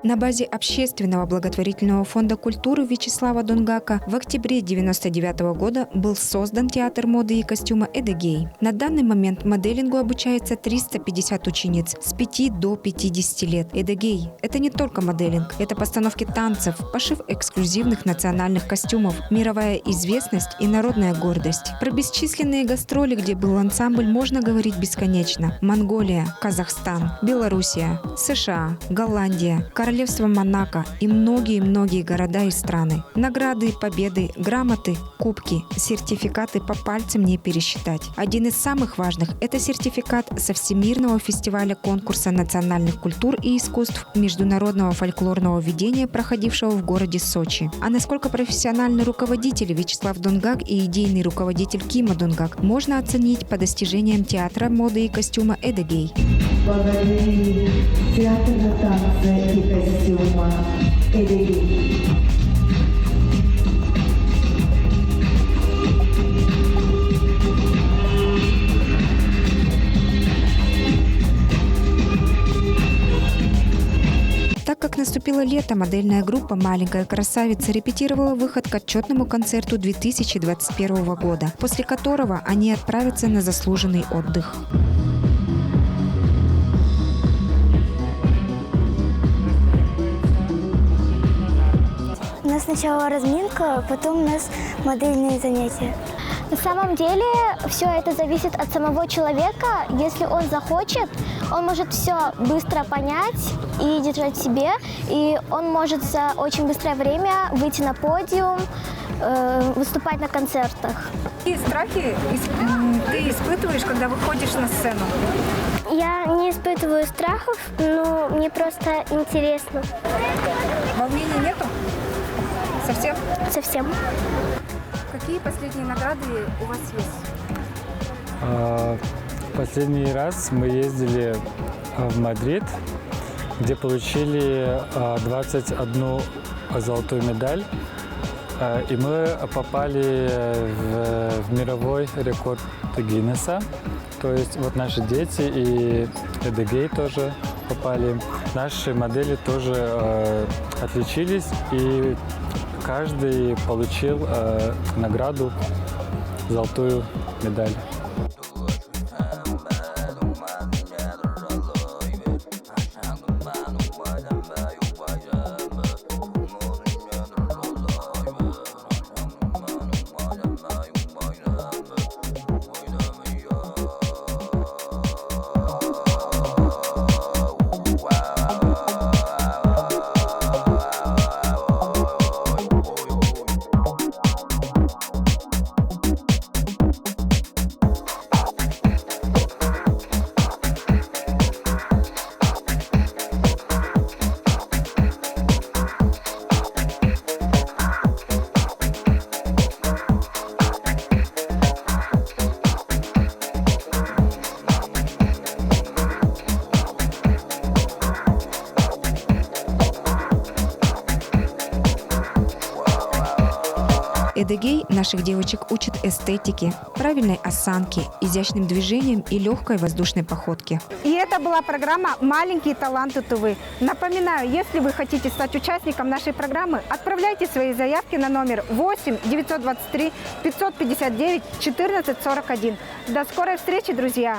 На базе общественного благотворительного фонда культуры Вячеслава Донгака в октябре 1999 года был создан театр моды и костюма «Эдегей». На данный момент моделингу обучается 350 учениц с 5 до 50 лет. «Эдегей» – это не только моделинг, это постановки танцев, пошив эксклюзивных национальных костюмов, мировая известность и народная гордость. Про бесчисленные гастроли, где был ансамбль, можно говорить бесконечно. Монголия, Казахстан, Белоруссия, США, Голландия, Королевство Монако и многие-многие города и страны. Награды, победы, грамоты, кубки, сертификаты по пальцам не пересчитать. Один из самых важных – это сертификат со Всемирного фестиваля конкурса национальных культур и искусств международного фольклорного ведения, проходившего в городе Сочи. А насколько профессиональный руководитель Вячеслав Донгак и идейный руководитель Кима Донгак можно оценить по достижениям театра моды и костюма «Эдегей». Театра танца и костюма «Эдегей». Так как наступило лето, модельная группа «Маленькая красавица» репетировала выход к отчетному концерту 2021 года, после которого они отправятся на заслуженный отдых. У нас сначала разминка, потом у нас модельные занятия. На самом деле все это зависит от самого человека. Если он захочет, он может все быстро понять и держать в себе. И он может за очень быстрое время выйти на подиум, выступать на концертах. Какие страхи ты испытываешь, когда выходишь на сцену? Я не испытываю страхов, но мне просто интересно. Волнений нету? Совсем? Совсем. Какие последние награды у вас есть? Последний раз мы ездили в Мадрид, где получили 21 золотую медаль. И мы попали в мировой рекорд Гиннесса. То есть вот наши дети и «Эдегей» тоже попали. Наши модели тоже отличились, и каждый получил награду, золотую медаль. «Эдегей» наших девочек учит эстетике, правильной осанке, изящным движениям и легкой воздушной походке. И это была программа «Маленькие таланты Тувы». Напоминаю, если вы хотите стать участником нашей программы, отправляйте свои заявки на номер 8 923 559 14 41. До скорой встречи, друзья!